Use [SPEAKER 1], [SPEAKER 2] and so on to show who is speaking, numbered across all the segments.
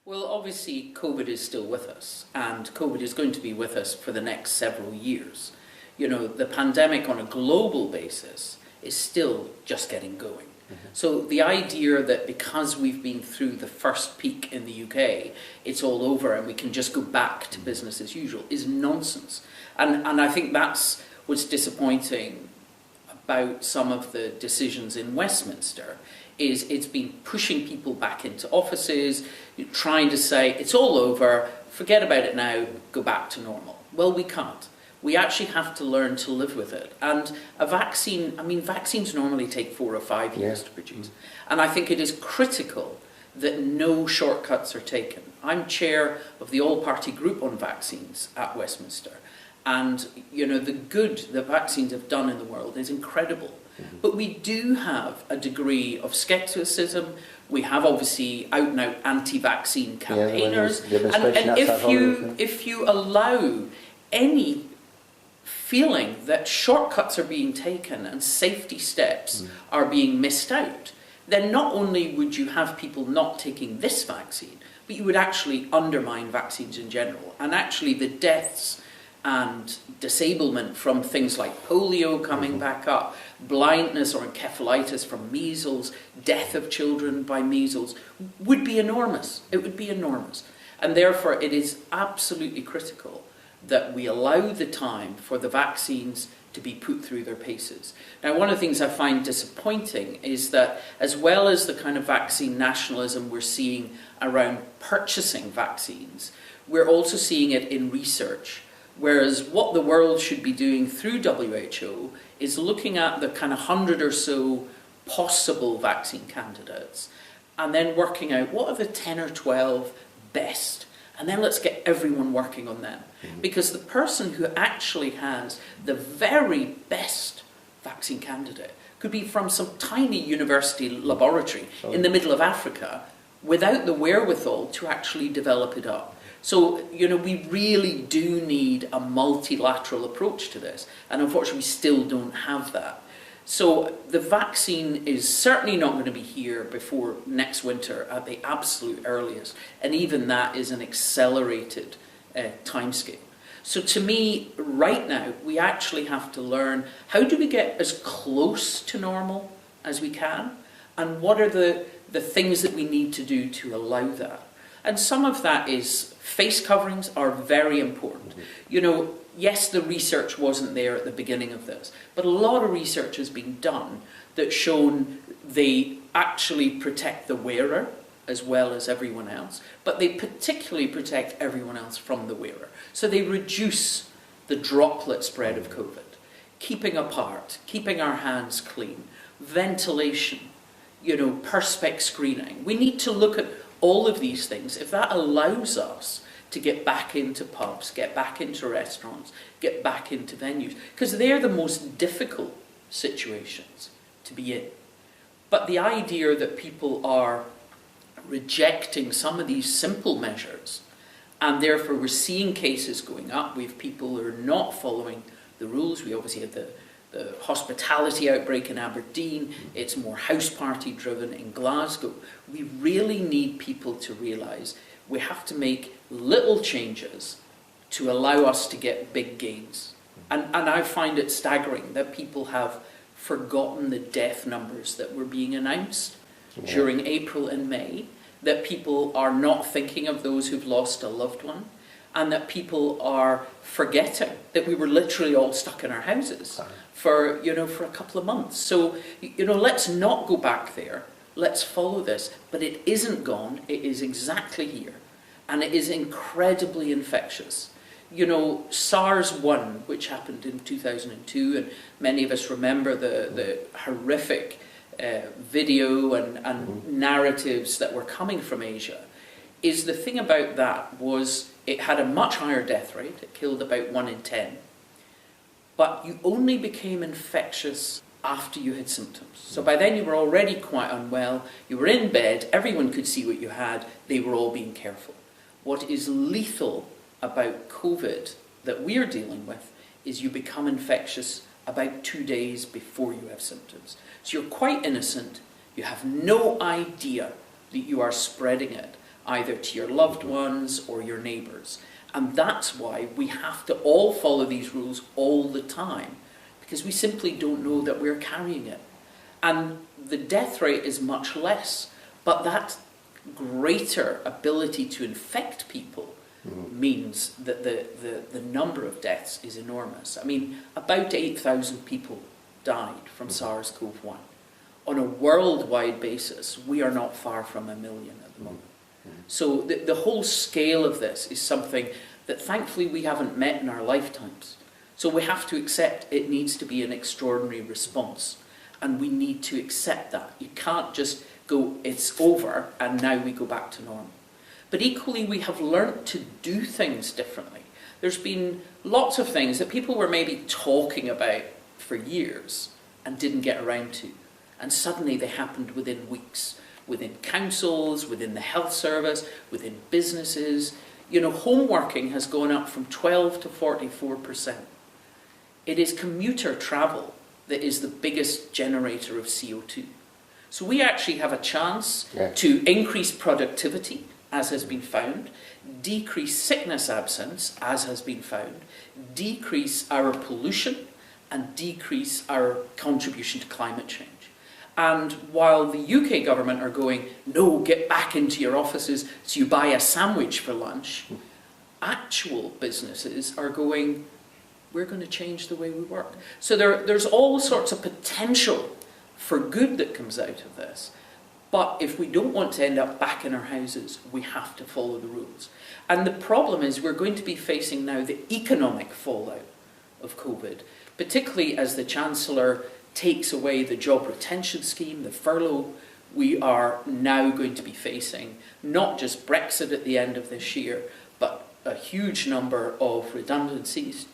[SPEAKER 1] Well, obviously, COVID is still with us, and COVID is going to be with us for the next several years. You know, the pandemic on a global basis is still just getting going. So the idea that because we've been through the first peak in the UK, it's all over and we can just go back to business as usual is nonsense. And I think that's what's disappointing about some of the decisions in Westminster, is it's been pushing people back into offices, trying to say, it's all over, forget about it now, go back to normal. Well, we can't. We actually have to learn to live with it. And a vaccine, I mean, vaccines normally take 4 or 5 years to produce. And I think it is critical that no shortcuts are taken. I'm chair of the all-party group on vaccines at Westminster. And, you know, the good that vaccines have done in the world is incredible. But we do have a degree of scepticism. We have obviously out-and-out anti-vaccine campaigners. And if you allow any feeling that shortcuts are being taken and safety steps are being missed out, then not only would you have people not taking this vaccine, but you would actually undermine vaccines in general. And actually the deaths and disablement from things like polio coming back up, blindness or encephalitis from measles, death of children by measles, would be enormous. It would be enormous. And therefore it is absolutely critical that we allow the time for the vaccines to be put through their paces. Now, one of the things I find disappointing is that as well as the kind of vaccine nationalism we're seeing around purchasing vaccines, we're also seeing it in research. Whereas what the world should be doing through WHO is looking at the kind of 100 or so possible vaccine candidates and then working out what are the 10 or 12 best. And then let's get everyone working on them. Because the person who actually has the very best vaccine candidate could be from some tiny university laboratory in the middle of Africa without the wherewithal to actually develop it up. So, you know, we really do need a multilateral approach to this. And unfortunately, we still don't have that. So the vaccine is certainly not going to be here before next winter at the absolute earliest. And even that is an accelerated timescale. So to me, right now, we actually have to learn, how do we get as close to normal as we can? And what are the things that we need to do to allow that? And some of that is face coverings are very important. You know, yes, the research wasn't there at the beginning of this, but a lot of research has been done that's shown they actually protect the wearer as well as everyone else, but they particularly protect everyone else from the wearer. So they reduce the droplet spread of COVID, keeping apart, keeping our hands clean, ventilation, you know, perspex screening. We need to look at all of these things. If that allows us to get back into pubs, get back into restaurants, get back into venues, because they're the most difficult situations to be in. But the idea that people are rejecting some of these simple measures, and therefore we're seeing cases going up, we have people who are not following the rules. We obviously had the hospitality outbreak in Aberdeen, it's more house party driven in Glasgow. We really need people to realise we have to make little changes to allow us to get big gains. And I find it staggering that people have forgotten the death numbers that were being announced during April and May, that people are not thinking of those who've lost a loved one, and that people are forgetting that we were literally all stuck in our houses for a couple of months. So, you know, let's not go back there. Let's follow this. But it isn't gone. It is exactly here. And it is incredibly infectious. You know, SARS-1, which happened in 2002, and many of us remember the horrific video and narratives that were coming from Asia, is the thing about that was it had a much higher death rate. It killed about 1 in 10. But you only became infectious after you had symptoms. So by then you were already quite unwell, you were in bed, everyone could see what you had, they were all being careful. What is lethal about COVID that we're dealing with is you become infectious about 2 days before you have symptoms. So you're quite innocent, you have no idea that you are spreading it, either to your loved ones or your neighbours. And that's why we have to all follow these rules all the time, because we simply don't know that we're carrying it. And the death rate is much less, but that greater ability to infect people means that the number of deaths is enormous. I mean, about 8,000 people died from SARS-CoV-1. On a worldwide basis, we are not far from 1 million at the moment. So the whole scale of this is something that thankfully we haven't met in our lifetimes. So we have to accept it needs to be an extraordinary response. And we need to accept that. You can't just go, it's over, and now we go back to normal. But equally, we have learnt to do things differently. There's been lots of things that people were maybe talking about for years and didn't get around to. And suddenly they happened within weeks, within councils, within the health service, within businesses. You know, home working has gone up from 12 to 44%. It is commuter travel that is the biggest generator of CO2. So we actually have a chance to increase productivity, as has been found, decrease sickness absence, as has been found, decrease our pollution, and decrease our contribution to climate change. And while the UK government are going, no, get back into your offices so you buy a sandwich for lunch, actual businesses are going, we're going to change the way we work. So there's all sorts of potential for good that comes out of this. But if we don't want to end up back in our houses, we have to follow the rules. And the problem is we're going to be facing now the economic fallout of COVID, particularly as the Chancellor takes away the job retention scheme, the furlough. We are now going to be facing not just Brexit at the end of this year, but a huge number of redundancies.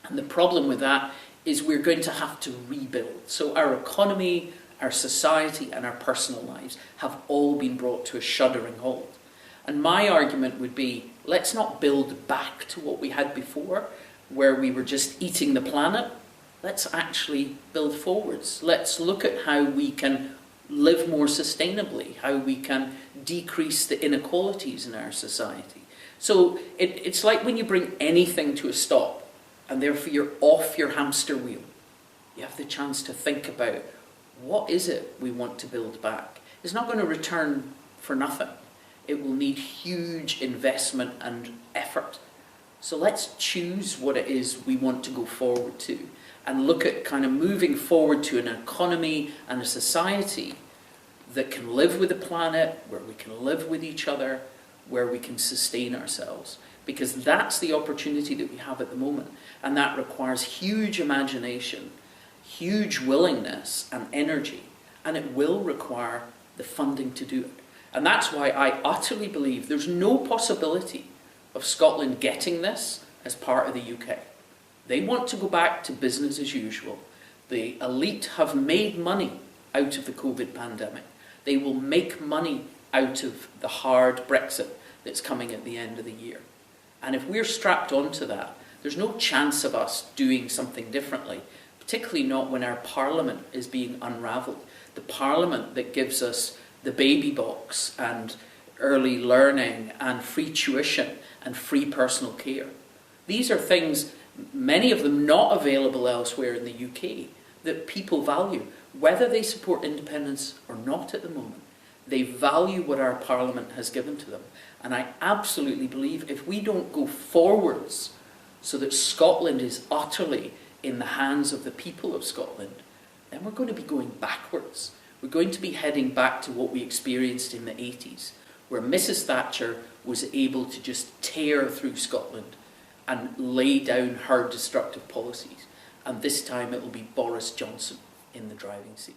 [SPEAKER 1] And the problem with that is we're going to have to rebuild. So our economy, our society, and our personal lives have all been brought to a shuddering halt. And my argument would be, let's not build back to what we had before, where we were just eating the planet. Let's actually build forwards. Let's look at how we can live more sustainably, how we can decrease the inequalities in our society. So it's like when you bring anything to a stop, and therefore you're off your hamster wheel. You have the chance to think about, what is it we want to build back? It's not going to return for nothing. It will need huge investment and effort. So let's choose what it is we want to go forward to, and look at kind of moving forward to an economy and a society that can live with the planet, where we can live with each other, where we can sustain ourselves. Because that's the opportunity that we have at the moment. And that requires huge imagination, huge willingness and energy. And it will require the funding to do it. And that's why I utterly believe there's no possibility of Scotland getting this as part of the UK. They want to go back to business as usual. The elite have made money out of the COVID pandemic. They will make money out of the hard Brexit that's coming at the end of the year. And if we're strapped onto that, there's no chance of us doing something differently, particularly not when our parliament is being unravelled. The parliament that gives us the baby box and early learning and free tuition and free personal care. These are things, many of them not available elsewhere in the UK, that people value, whether they support independence or not at the moment. They value what our parliament has given to them. And I absolutely believe if we don't go forwards so that Scotland is utterly in the hands of the people of Scotland, then we're going to be going backwards. We're going to be heading back to what we experienced in the 80s, where Mrs. Thatcher was able to just tear through Scotland and lay down her destructive policies. And this time it will be Boris Johnson in the driving seat.